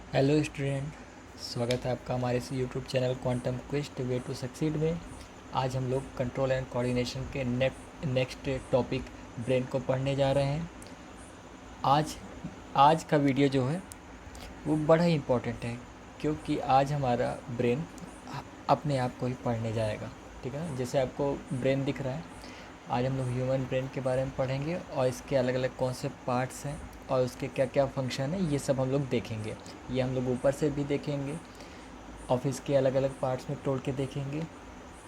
Hello student, स्वागत है आपका हमारे इस YouTube channel quantum quest way to succeed में। आज हम लोग कंट्रोल एंड कोऑर्डिनेशन के नेक्स्ट टॉपिक ब्रेन को पढ़ने जा रहे हैं। आज आज का वीडियो जो है वो बड़ा ही इम्पोर्टेंट है, क्योंकि आज हमारा ब्रेन अपने आप को ही पढ़ने जाएगा। ठीक है ना, जैसे आपको ब्रेन दिख रहा है। आज हम लोग ह्यूमन ब्रेन के बारे में पढ़ेंगे और इसके अलग अलग कौन से पार्ट्स हैं और उसके क्या क्या फंक्शन है, ये सब हम लोग देखेंगे। ये हम लोग ऊपर से भी देखेंगे और फिर इसके अलग अलग पार्ट्स में तोड़ के देखेंगे।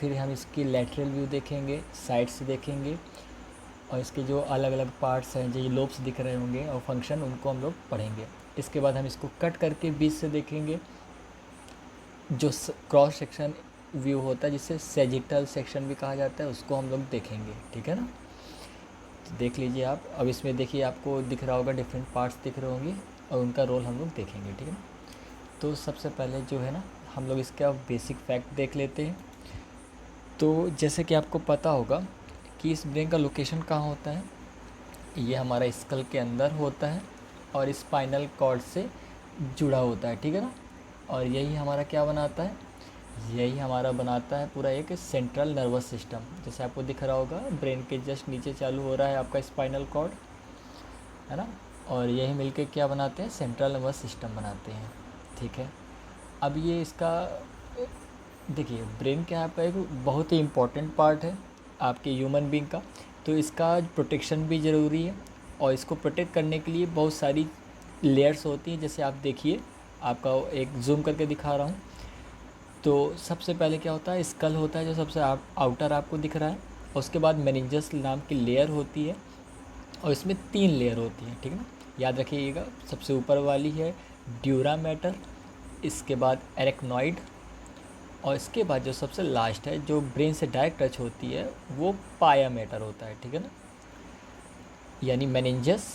फिर हम इसकी लैटरल व्यू देखेंगे, साइड से देखेंगे, और इसके जो अलग अलग पार्ट्स हैं, जो ये लोब्स दिख रहे होंगे और फंक्शन, उनको हम लोग पढ़ेंगे। इसके बाद हम इसको कट करके बीच से देखेंगे। जो क्रॉस सेक्शन व्यू होता है, जिसे सेजिटल सेक्शन भी कहा जाता है, उसको हम लोग देखेंगे। ठीक है ना, तो देख लीजिए आप। अब इसमें देखिए, आपको दिख रहा होगा, डिफरेंट पार्ट्स दिख रहे होंगे और उनका रोल हम लोग देखेंगे। ठीक है ना, तो सबसे पहले जो है ना, हम लोग इसका बेसिक फैक्ट देख लेते हैं। तो जैसे कि आपको पता होगा कि इस ब्रेन का लोकेशन कहाँ होता है। ये हमारा स्कल के अंदर होता है और स्पाइनल कॉर्ड से जुड़ा होता है। ठीक है ना, और यही हमारा क्या बनाता है, यही हमारा बनाता है पूरा एक सेंट्रल नर्वस सिस्टम। जैसे आपको दिख रहा होगा, ब्रेन के जस्ट नीचे चालू हो रहा है आपका स्पाइनल कॉर्ड, है ना, और यही मिलके क्या बनाते हैं, सेंट्रल नर्वस सिस्टम बनाते हैं। ठीक है, अब ये इसका देखिए, ब्रेन क्या है आपका एक बहुत ही इम्पोर्टेंट पार्ट है आपके ह्यूमन बीइंग का। तो इसका प्रोटेक्शन भी ज़रूरी है, और इसको प्रोटेक्ट करने के लिए बहुत सारी लेयर्स होती हैं। जैसे आप देखिए, आपका एक जूम करके दिखा रहा हूँ। तो सबसे पहले क्या होता है, स्कल होता है जो सबसे आउटर आपको दिख रहा है। और उसके बाद मेनिंजस नाम की लेयर होती है, और इसमें 3 लेयर होती हैं। ठीक है ना, याद रखिएगा। सबसे ऊपर वाली है ड्यूरा मैटर, इसके बाद एरेक्नॉइड, और इसके बाद जो सबसे लास्ट है, जो ब्रेन से डायरेक्ट टच होती है, वो पाया मैटर होता है। ठीक है ना, यानी मेनिंजस।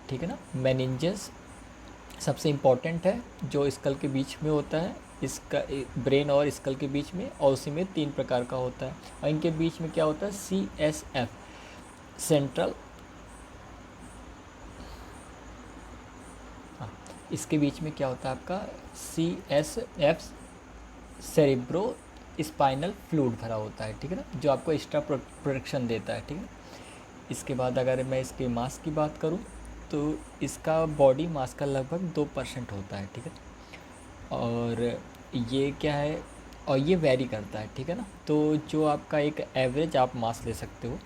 ठीक है ना, मेनिंजस सबसे इम्पॉर्टेंट है, जो स्कल के बीच में होता है, इसका ब्रेन और स्कल के बीच में, और उसी में 3 प्रकार का होता है। और इनके बीच में क्या होता है, CSF, सेंट्रल, इसके बीच में क्या होता है आपका CSF, सेरिब्रो स्पाइनल फ्लूइड भरा होता है। ठीक है ना, जो आपको एक्स्ट्रा प्रोटेक्शन देता है। ठीक है, इसके बाद अगर मैं इसके मास की बात करूं, तो इसका बॉडी मास का लगभग 2% होता है। ठीक है, और ये क्या है, और ये वेरी करता है। ठीक है ना, तो जो आपका एक एवरेज आप मास ले सकते हो,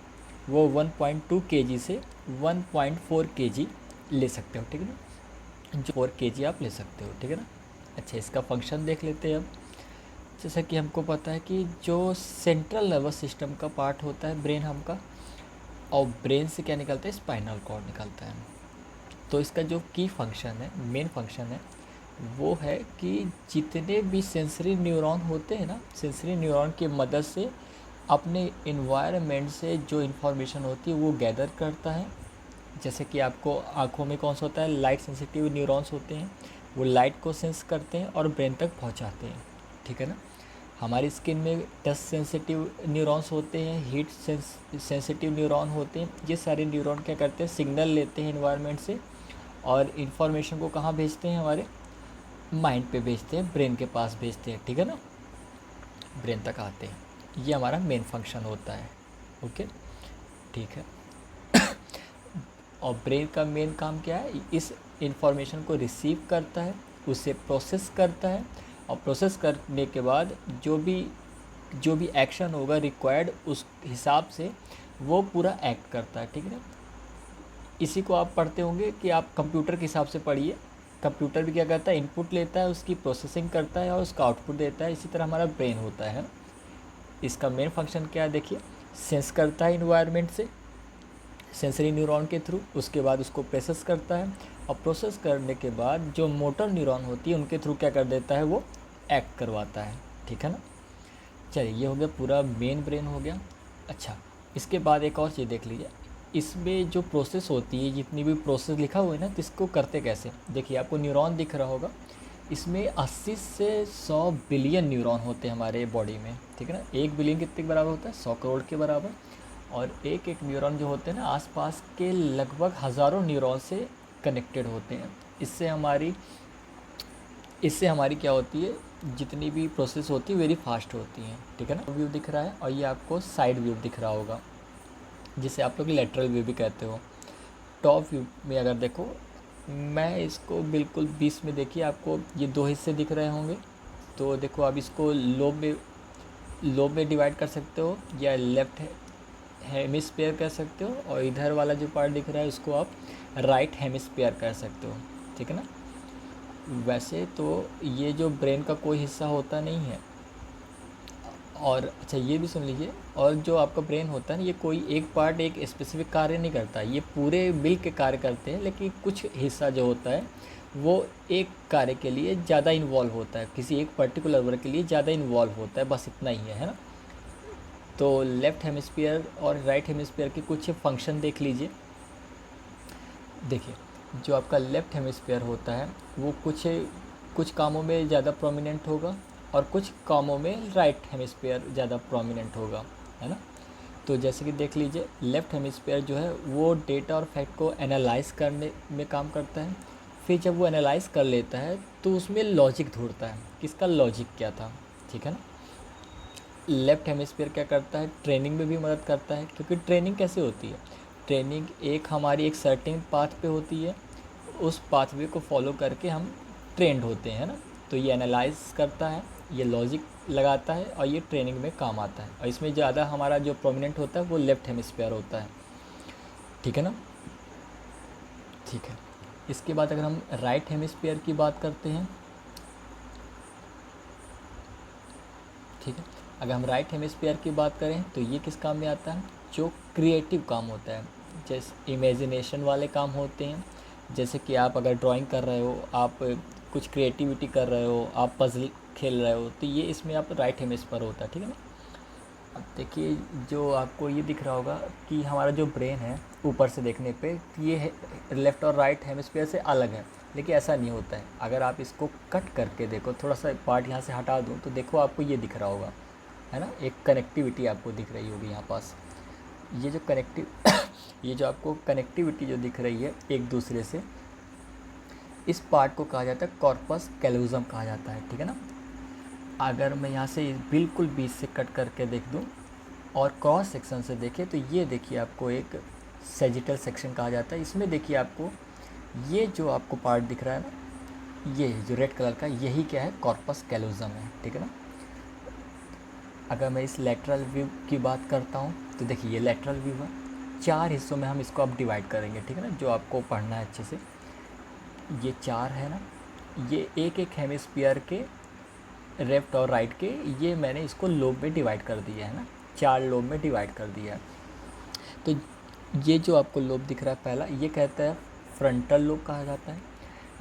वो 1.2 kg से 1.4 kg ले सकते हो। ठीक है ना, जो 4 kg आप ले सकते हो। ठीक है ना। अच्छा, इसका फंक्शन देख लेते हैं अब। जैसा कि हमको पता है कि जो सेंट्रल नर्वस सिस्टम का पार्ट होता है ब्रेन हमका, और ब्रेन से क्या निकलता है, स्पाइनल कॉर्ड निकलता है। तो इसका जो की फंक्शन है, मेन फंक्शन है, वो है कि जितने भी सेंसरी न्यूरॉन होते हैं ना, सेंसरी न्यूरॉन की मदद से अपने इन्वायरमेंट से जो इन्फॉर्मेशन होती है वो गैदर करता है। जैसे कि आपको आँखों में कौन सा होता है, लाइट सेंसिटिव न्यूरॉन्स होते हैं, वो लाइट को सेंस करते हैं और ब्रेन तक पहुंचाते हैं। ठीक है ना, हमारी स्किन में टच सेंसिटिव न्यूरॉन्स होते हैं, हीट सेंसिटिव न्यूरॉन होते हैं। ये सारे न्यूरॉन क्या करते हैं, सिग्नल लेते हैं इन्वायरमेंट से, और इन्फॉर्मेशन को कहाँ भेजते हैं, हमारे माइंड पे भेजते हैं, ब्रेन के पास भेजते हैं। ठीक है ना, ब्रेन तक आते हैं। ये हमारा मेन फंक्शन होता है। ओके, ठीक है। और ब्रेन का मेन काम क्या है, इस इंफॉर्मेशन को रिसीव करता है, उसे प्रोसेस करता है, और प्रोसेस करने के बाद जो भी एक्शन होगा रिक्वायर्ड, उस हिसाब से वो पूरा एक्ट करता है। ठीक है ना, इसी को आप पढ़ते होंगे कि आप कंप्यूटर के हिसाब से पढ़िए। कंप्यूटर भी क्या करता है, इनपुट लेता है, उसकी प्रोसेसिंग करता है और उसका आउटपुट देता है। इसी तरह हमारा ब्रेन होता है। इसका मेन फंक्शन क्या है, देखिए, सेंस करता है इन्वायरमेंट से सेंसरी न्यूरॉन के थ्रू, उसके बाद उसको प्रोसेस करता है, और प्रोसेस करने के बाद जो मोटर न्यूरॉन होती है उनके थ्रू क्या कर देता है, वो एक्ट करवाता है। ठीक है ना, चलिए, ये हो गया पूरा मेन ब्रेन हो गया। अच्छा, इसके बाद एक और चीज़ देख लीजिए, इसमें जो प्रोसेस होती है, जितनी भी प्रोसेस लिखा हुआ है ना, तो इसको करते कैसे, देखिए, आपको न्यूरॉन दिख रहा होगा, इसमें 80 से 100 बिलियन न्यूरॉन होते हैं हमारे बॉडी में। ठीक है ना, 1 बिलियन कितने के बराबर होता है, 100 करोड़ के बराबर। और एक एक न्यूरॉन जो होते हैं ना, आसपास के लगभग हज़ारों न्यूरॉन से कनेक्टेड होते हैं। इससे हमारी इससे हमारी क्या होती है, जितनी भी प्रोसेस होती है वेरी फास्ट होती हैं, ठीक है ना। व्यू दिख रहा है और ये आपको साइड व्यू दिख रहा होगा, जिसे आप लोग लेटरल व्यू भी कहते हो। टॉप व्यू में अगर देखो, मैं इसको बिल्कुल 20 में देखिए, आपको ये दो हिस्से दिख रहे होंगे। तो देखो आप इसको लोब में डिवाइड कर सकते हो या लेफ्ट हेमिस्फीयर कह सकते हो, और इधर वाला जो पार्ट दिख रहा है उसको आप राइट हेमिस्फीयर कह सकते हो, ठीक है ना। वैसे तो ये जो ब्रेन का कोई हिस्सा होता नहीं है, और अच्छा ये भी सुन लीजिए, और जो आपका ब्रेन होता है ना, ये कोई एक पार्ट एक स्पेसिफिक कार्य नहीं करता, ये पूरे मिल के कार्य करते हैं, लेकिन कुछ हिस्सा जो होता है वो एक कार्य के लिए ज़्यादा इन्वॉल्व होता है, किसी एक पर्टिकुलर वर्क के लिए ज़्यादा इन्वॉल्व होता है, बस इतना ही है ना। तो लेफ़्ट हेमिस्फीयर और राइट हेमिस्फीयर के कुछ फंक्शन देख लीजिए। देखिए, जो आपका लेफ़्ट हेमिस्फीयर होता है वो कुछ कामों में ज़्यादा प्रोमिनेंट होगा, और कुछ कामों में राइट हेमिस्फीयर ज़्यादा प्रोमिनेंट होगा, है ना। तो जैसे कि देख लीजिए, लेफ़्ट हेमिस्फीयर जो है वो डेटा और फैक्ट को एनालाइज करने में काम करता है। फिर जब वो एनालाइज कर लेता है तो उसमें लॉजिक ढूंढता है कि इसका लॉजिक क्या था, ठीक है ना। लेफ़्ट हेमिस्फीयर क्या करता है, ट्रेनिंग में भी मदद करता है, क्योंकि ट्रेनिंग कैसे होती है, ट्रेनिंग एक हमारी एक सर्टेन पाथ पे होती है, उस पाथवे को फॉलो करके हम ट्रेंड होते हैं ना। तो ये एनालाइज करता है, ये लॉजिक लगाता है, और ये ट्रेनिंग में काम आता है, और इसमें ज़्यादा हमारा जो प्रोमिनेंट होता है वो लेफ़्ट हेमिस्फीयर होता है, ठीक है ना। ठीक है, इसके बाद अगर हम राइट हेमिस्फीयर की बात करते हैं, ठीक है, अगर हम राइट हेमिस्फीयर की बात करें तो ये किस काम में आता है, जो क्रिएटिव काम होता है, जैसे इमेजिनेशन वाले काम होते हैं। जैसे कि आप अगर ड्राइंग कर रहे हो, आप कुछ क्रिएटिविटी कर रहे हो, आप पजल खेल रहे हो, तो ये इसमें आप राइट हेमिस्फीयर होता है, ठीक है ना। अब देखिए, जो आपको ये दिख रहा होगा कि हमारा जो ब्रेन है ऊपर से देखने पे ये लेफ़्ट और राइट हेमिस्फीयर से अलग है, लेकिन ऐसा नहीं होता है। अगर आप इसको कट करके देखो, थोड़ा सा पार्ट यहाँ से हटा दूँ, तो देखो आपको ये दिख रहा होगा, है ना, एक कनेक्टिविटी आपको दिख रही होगी यहाँ पास। ये जो ये जो आपको कनेक्टिविटी जो दिख रही है एक दूसरे से, इस पार्ट को कहा जाता है कॉर्पस कैलोज़म कहा जाता है, ठीक है ना। अगर मैं यहाँ से बिल्कुल बीच से कट करके देख दूँ और क्रॉस सेक्शन से देखें, तो ये देखिए आपको एक सेजिटल सेक्शन कहा जाता है। इसमें देखिए आपको ये जो आपको पार्ट दिख रहा है ना, ये जो रेड कलर का, यही क्या है, कॉर्पस कैलोज़म है, ठीक है ना। अगर मैं इस लेटरल व्यू की बात करता हूँ तो देखिए ये लेटरल व्यू है, 4 हिस्सों में हम इसको अब डिवाइड करेंगे, ठीक है ना, जो आपको पढ़ना है अच्छे से। ये 4 है ना, ये एक एक हेमिस्फीयर के लेफ्ट और राइट के, ये मैंने इसको लोब में डिवाइड कर दिया है ना, 4 लोब में डिवाइड कर दिया है। तो ये जो आपको लोब दिख रहा है पहला, ये कहता है फ्रंटल लोब कहा जाता है।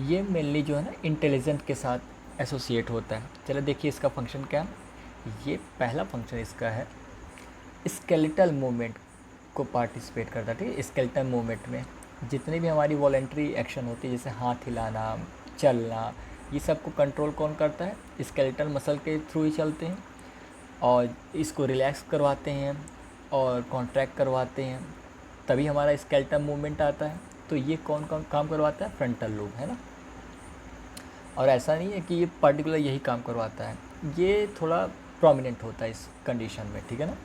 ये मेनली जो है ना इंटेलिजेंट के साथ एसोसिएट होता है। चलो देखिए इसका फंक्शन क्या है। ये पहला फंक्शन इसका है, स्केलेटल मूवमेंट को पार्टिसिपेट करता है, ठीक है। स्केलेटल मूवमेंट में जितनी भी हमारी वॉलेंट्री एक्शन होती है, जैसे हाथ हिलाना, चलना, ये सब को कंट्रोल कौन करता है, स्केलेटल मसल के थ्रू ही चलते हैं, और इसको रिलैक्स करवाते हैं और कॉन्ट्रैक्ट करवाते हैं, तभी हमारा स्केलेटल मूवमेंट आता है। तो ये कौन कौन काम करवाता है, फ्रंटल लोब, है ना। और ऐसा नहीं है कि ये पर्टिकुलर यही काम करवाता है, ये थोड़ा प्रोमिनेंट होता है इस कंडीशन में, ठीक है ना,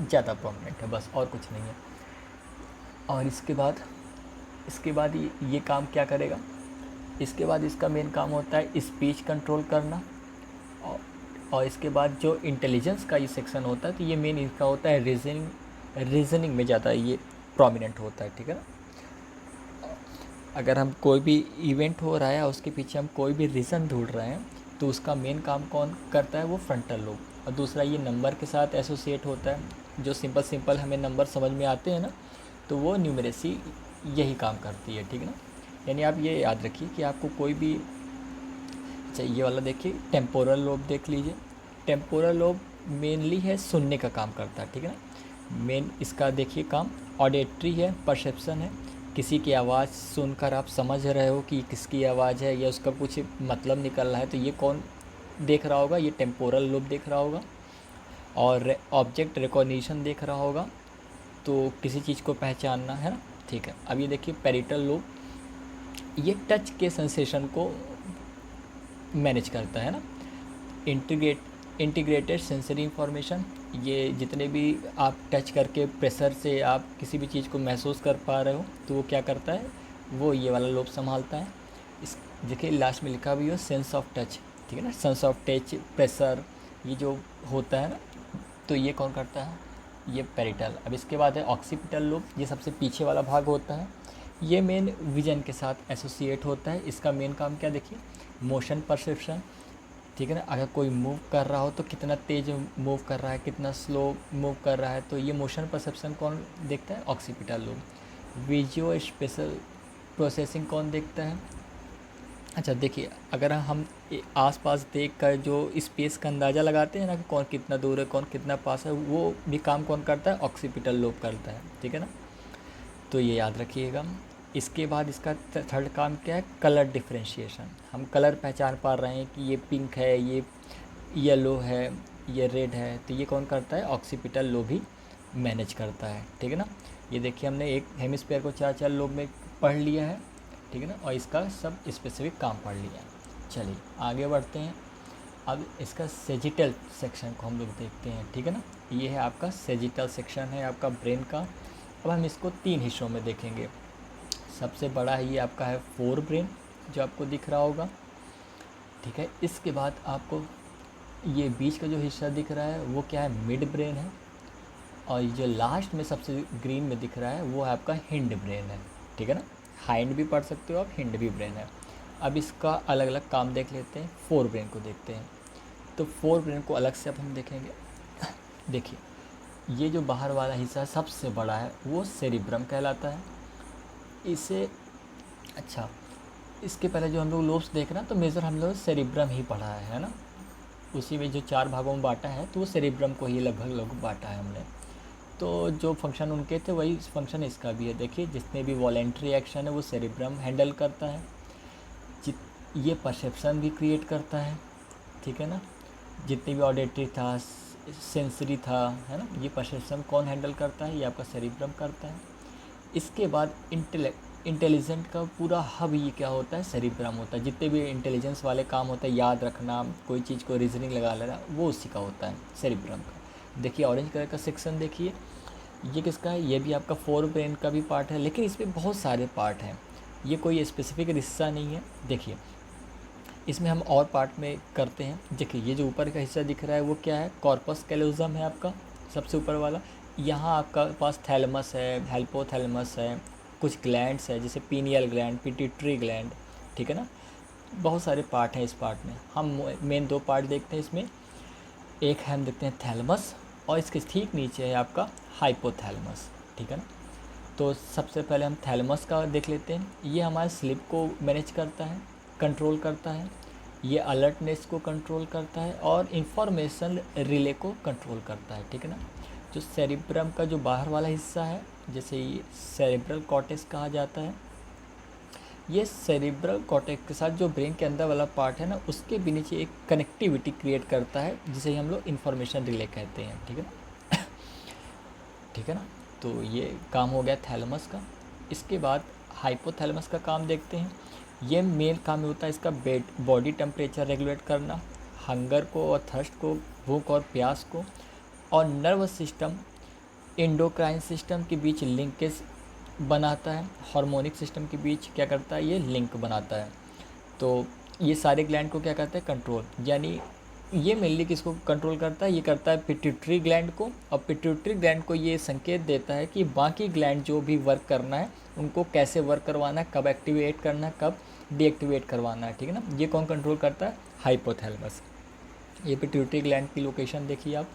ज़्यादा प्रोमिनेंट है, बस और कुछ नहीं है। और इसके बाद ये काम क्या करेगा, इसके बाद इसका मेन काम होता है स्पीच कंट्रोल करना, और इसके बाद जो इंटेलिजेंस का ये सेक्शन होता है, तो ये मेन इसका होता है रीजनिंग में ज़्यादा ये प्रोमिनेंट होता है, ठीक है ना। अगर हम कोई भी इवेंट हो रहा है, उसके पीछे हम कोई भी रीज़न ढूंढ रहे हैं, तो उसका मेन काम कौन करता है, वो फ्रंटल लोब। और दूसरा ये नंबर के साथ एसोसिएट होता है, जो सिंपल हमें नंबर समझ में आते हैं ना, तो वो न्यूमरेसी यही काम करती है, ठीक है ना। यानी आप ये याद रखिए कि आपको कोई भी, अच्छा ये वाला देखिए, टेम्पोरल लोब देख लीजिए। टेम्पोरल लोब मेनली है सुनने का काम करता है, ठीक है ना। मेन इसका देखिए काम ऑडिटरी है, परसेप्शन है, किसी की आवाज़ सुनकर आप समझ रहे हो कि किसकी आवाज़ है या उसका कुछ मतलब निकल रहा है, तो ये कौन देख रहा होगा, ये टेम्पोरल लोब देख रहा होगा। और ऑब्जेक्ट रिकॉग्निशन देख रहा होगा, तो किसी चीज़ को पहचानना, है ना, ठीक है। अब ये देखिए पैरिटल लोब, ये टच के सेंसेशन को मैनेज करता है ना। इंटीग्रेटेड सेंसरी इंफॉर्मेशन, ये जितने भी आप टच करके प्रेशर से आप किसी भी चीज़ को महसूस कर पा रहे हो तो वो क्या करता है, वो ये वाला लोब संभालता है। इस देखिए लास्ट में लिखा भी हो सेंस ऑफ टच, ठीक है ना, सेंस ऑफ टच, प्रेशर, ये जो होता है ना, तो ये कौन करता है, ये पेरिटल। अब इसके बाद है ऑक्सीपिटल लोब, ये सबसे पीछे वाला भाग होता है। ये मेन विजन के साथ एसोसिएट होता है। इसका मेन काम क्या, देखिए मोशन परसेप्शन, ठीक है ना, अगर कोई मूव कर रहा हो तो कितना तेज़ मूव कर रहा है, कितना स्लो मूव कर रहा है, तो ये मोशन परसेप्शन कौन देखता है, occipital lobe. Visual special processing कौन देखता है, अच्छा देखिए अगर हम आसपास देख कर जो स्पेस का अंदाज़ा लगाते हैं ना कि कौन कितना दूर है, कौन कितना पास है, वो भी काम कौन करता है, ऑक्सीपिटल लोब करता है, ठीक है ना, तो ये याद रखिएगा। इसके बाद इसका थर्ड काम क्या है, कलर डिफ्रेंशिएशन। हम कलर पहचान पा रहे हैं कि ये पिंक है, ये येलो है, ये रेड है, तो ये कौन करता है, ऑक्सीपिटल लोब ही मैनेज करता है, ठीक है ना। ये देखिए हमने एक हेमिस्फीयर को चार चार लोब में पढ़ लिया है, ठीक है ना, और इसका सब स्पेसिफिक काम पढ़ लिया है। चलिए आगे बढ़ते हैं। अब इसका सेजिटल सेक्शन को हम लोग देखते हैं, ठीक है ना। ये है आपका सेजिटल सेक्शन है आपका ब्रेन का। अब हम इसको 3 हिस्सों में देखेंगे। सबसे बड़ा है ये आपका है फोर ब्रेन, जो आपको दिख रहा होगा, ठीक है। इसके बाद आपको ये बीच का जो हिस्सा दिख रहा है वो क्या है, मिड ब्रेन है। और ये जो लास्ट में सबसे ग्रीन में दिख रहा है वो है आपका हिंड ब्रेन है, ठीक है ना। हाइंड भी पढ़ सकते हो आप, हिंड भी ब्रेन है। अब इसका अलग अलग काम देख लेते हैं, फोर ब्रेन को देखते हैं। तो फोर ब्रेन को अलग से अब हम देखेंगे। देखिए ये जो बाहर वाला हिस्सा सबसे बड़ा है वो सेरिब्रम कहलाता है। इसे अच्छा, इसके पहले जो हम लोग लोब्स देख रहे हैं तो मेजर हम लोग सेरिब्रम ही पढ़ा है ना। उसी में जो 4 भागों में बांटा है तो वो सेरिब्रम को ही लगभग बांटा है हमने। तो जो फंक्शन उनके थे वही फंक्शन इसका भी है। देखिए जितने भी वॉलेंट्री एक्शन है वो सेरिब्रम हैंडल करता है। ये परसेप्शन भी क्रिएट करता है, ठीक है ना। जितनी भी ऑडिटरी था, सेंसरी था, है ना, ये परसेप्शन कौन हैंडल करता है, ये आपका सेरिब्रम करता है। इसके बाद इंटेलिजेंट का पूरा हब ये क्या होता है, सेरिब्रम होता है। जितने भी इंटेलिजेंस वाले काम होते हैं, याद रखना, कोई चीज़ को रीजनिंग लगा लेना, वो उसी का होता है, सेरिब्रम का। देखिए ऑरेंज कलर का सेक्शन देखिए, ये किसका है, ये भी आपका फोर ब्रेन का भी पार्ट है, लेकिन इसमें बहुत सारे पार्ट हैं, ये कोई स्पेसिफिक हिस्सा नहीं है। देखिए इसमें हम और पार्ट में करते हैं। देखिए ये जो ऊपर का हिस्सा दिख रहा है वो क्या है, कॉर्पस कैलोजम है आपका, सबसे ऊपर वाला। यहाँ आपका पास थैलमस है, हाइपोथैलेमस है, कुछ ग्लैंड्स है जैसे पीनियल ग्लैंड, पिट्यूटरी ग्लैंड, ठीक है ना। बहुत सारे पार्ट हैं इस पार्ट में। हम मेन 2 पार्ट देखते हैं इसमें। एक है हम देखते हैं थैलमस, और इसके ठीक नीचे है आपका हाइपोथैलेमस, ठीक है ना। तो सबसे पहले हम थैलमस का देख लेते हैं। ये हमारे स्लीप को मैनेज करता है, कंट्रोल करता है, ये अलर्टनेस को कंट्रोल करता है और इंफॉर्मेशन रिले को कंट्रोल करता है, ठीक है ना। जो सेरिब्रम का जो बाहर वाला हिस्सा है, जैसे ये सेरिब्रल कॉर्टेक्स कहा जाता है, ये सेरिब्रल कॉर्टेक्स के साथ जो ब्रेन के अंदर वाला पार्ट है ना, उसके भी नीचे एक कनेक्टिविटी क्रिएट करता है जिसे हम लोग इंफॉर्मेशन रिले कहते हैं, ठीक है ना। ठीक है ना। तो ये काम हो गया थैलेमस का। इसके बाद हाइपोथैलेमस का काम देखते हैं। ये मेन काम होता है इसका बॉडी टेम्परेचर रेगुलेट करना, हंगर को और थर्स्ट को, भूख और प्यास को, और नर्वस सिस्टम एंडोक्राइन सिस्टम के बीच लिंकेज बनाता है, हार्मोनिक सिस्टम के बीच क्या करता है, ये लिंक बनाता है। तो ये सारे ग्लैंड को क्या करता है, कंट्रोल, यानी ये मेनली किसको कंट्रोल करता है, ये करता है पिट्यूटरी ग्लैंड को। और पिट्यूटरी ग्लैंड को ये संकेत देता है कि बाकी ग्लैंड जो भी वर्क करना है उनको कैसे वर्क करवाना है, कब एक्टिवेट करना है, कब डीएक्टिवेट करवाना है, ठीक है ना। ये कौन कंट्रोल करता है, हाइपोथैलेमस। ये पिट्यूटरी ग्लैंड की लोकेशन देखिए आप,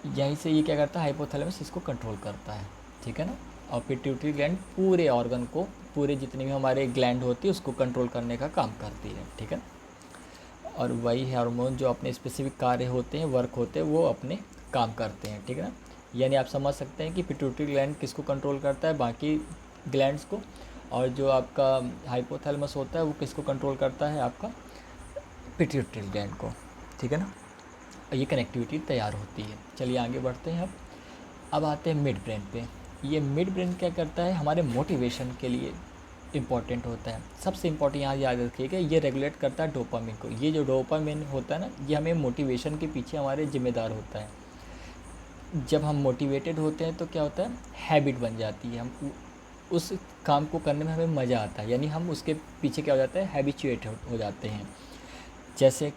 यहीं से ये क्या करता है, हाइपोथैलेमस इसको कंट्रोल करता है, ठीक है ना। और पिट्यूटरी ग्लैंड पूरे ऑर्गन को, पूरे जितने भी हमारे ग्लैंड होती है उसको कंट्रोल करने का काम करती है, ठीक है ना। और वही हार्मोन जो अपने स्पेसिफिक कार्य होते हैं, वर्क होते हैं, वो अपने काम करते हैं, ठीक है ना। यानी आप समझ सकते हैं कि पिट्यूटरी ग्लैंड किसको कंट्रोल करता है, बाकी ग्लैंड्स को, और जो आपका हाइपोथैलेमस होता है वो किसको कंट्रोल करता है, आपका पिट्यूटरी ग्लैंड को, ठीक है ना। ये कनेक्टिविटी तैयार होती है। चलिए आगे बढ़ते हैं। अब आते हैं मिड ब्रेन पे। ये मिड ब्रेन क्या करता है, हमारे मोटिवेशन के लिए इम्पॉर्टेंट होता है। सबसे इम्पॉर्टेंट यहाँ याद रखिएगा, ये रेगुलेट करता है डोपामिन को। ये जो डोपामिन होता है ना, ये हमें मोटिवेशन के पीछे हमारे जिम्मेदार होता है। जब हम मोटिवेटेड होते हैं तो क्या होता है, हैबिट बन जाती है, हम उस काम को करने में हमें मज़ा आता है, यानी हम उसके पीछे क्या हो जाता है, हैबिचुएट हो जाते हैं। जैसे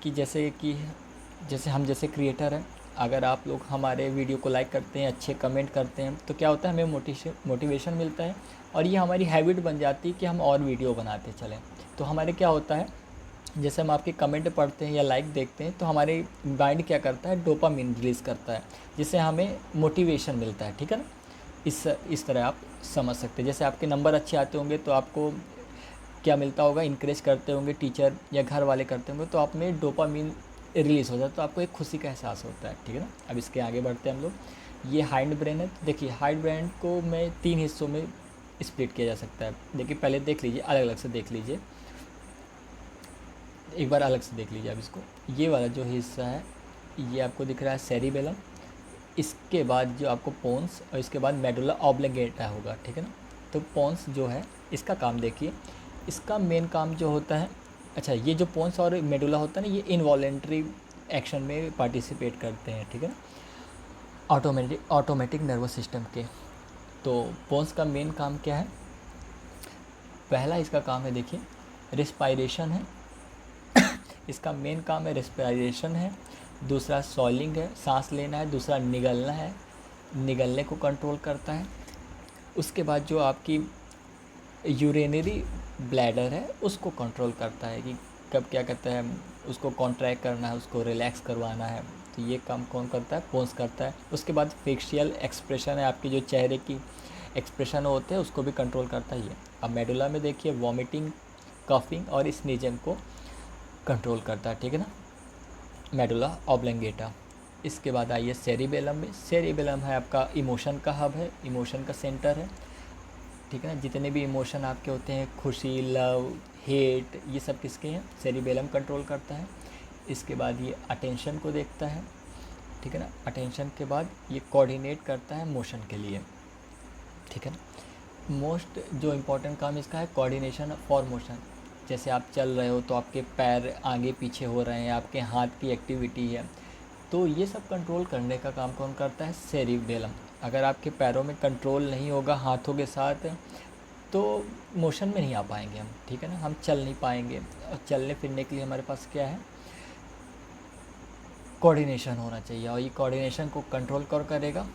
हम जैसे क्रिएटर हैं, अगर आप लोग हमारे वीडियो को लाइक करते हैं, अच्छे कमेंट करते हैं, तो क्या होता है, हमें मोटिवेशन मिलता है और ये हमारी हैबिट बन जाती है कि हम और वीडियो बनाते चलें। तो हमारे क्या होता है, जैसे हम आपके कमेंट पढ़ते हैं या लाइक देखते हैं तो हमारे माइंड क्या करता है, डोपामिन रिलीज़ करता है, जिससे हमें मोटिवेशन मिलता है। ठीक है ना, इस तरह आप समझ सकते हैं। जैसे आपके नंबर अच्छे आते होंगे तो आपको क्या मिलता होगा, इनक्रेज करते होंगे टीचर या घर वाले करते होंगे, तो आप में डोपामिन रिलीज़ हो जाता है, तो आपको एक खुशी का एहसास होता है। ठीक है ना, अब इसके आगे बढ़ते हैं हम लोग। ये हाइंड ब्रेन है। तो देखिए, हाइंड ब्रेन को मैं 3 हिस्सों में स्प्लिट किया जा सकता है। देखिए, पहले देख लीजिए, अलग अलग से देख लीजिए, एक बार अलग से देख लीजिए। अब इसको, ये वाला जो हिस्सा है, ये आपको दिख रहा है सेरिबेलम, इसके बाद जो आपको पोन्स, और इसके बाद मेडुला ऑब्लिंगेटा होगा। ठीक है ना, तो पोन्स जो है, इसका काम देखिए, इसका मेन काम जो होता है, अच्छा, ये जो पोन्स और मेडुला होता है ना, ये इनवॉलेंट्री एक्शन में पार्टिसिपेट करते हैं। ठीक है ना, ऑटोमेटिक नर्वस सिस्टम के। तो पोन्स का मेन काम क्या है, पहला इसका काम है, देखिए, रिस्पायरेशन है, इसका मेन काम है रिस्पायरेशन है। दूसरा सॉलिंग है, सांस लेना है। दूसरा निगलना है, निगलने को कंट्रोल करता है। उसके बाद जो आपकी यूरिनरी ब्लैडर है, उसको कंट्रोल करता है कि कब क्या कहता है, उसको कॉन्ट्रैक्ट करना है, उसको रिलैक्स करवाना है। तो ये काम कौन करता है, पोन्स करता है। उसके बाद फेशियल एक्सप्रेशन है, आपकी जो चेहरे की एक्सप्रेशन होते हैं, उसको भी कंट्रोल करता है ये। अब मेडुला में देखिए, वॉमिटिंग, कफिंग और स्नीजिंग को कंट्रोल करता है। ठीक है ना, मेडुला ऑब्लिंगेटा। इसके बाद आइए सेरिबेलम में। सेरिबेलम है आपका इमोशन का हब है, इमोशन का सेंटर है। ठीक है ना, जितने भी इमोशन आपके होते हैं, खुशी, लव, हेट, ये सब किसके हैं, सेरिबेलम कंट्रोल करता है। इसके बाद ये अटेंशन को देखता है। ठीक है ना, अटेंशन के बाद ये कोऑर्डिनेट करता है मोशन के लिए। ठीक है ना, मोस्ट जो इम्पोर्टेंट काम इसका है, कोऑर्डिनेशन फॉर मोशन। जैसे आप चल रहे हो तो आपके पैर आगे पीछे हो रहे हैं, आपके हाथ की एक्टिविटी है, तो ये सब कंट्रोल करने का काम कौन करता है, सेरिबेलम। अगर आपके पैरों में कंट्रोल नहीं होगा हाथों के साथ, तो मोशन में नहीं आ पाएंगे हम। ठीक है ना, हम चल नहीं पाएंगे। और चलने फिरने के लिए हमारे पास क्या है, कोऑर्डिनेशन होना चाहिए। और ये कोऑर्डिनेशन को कंट्रोल कौन करेगा,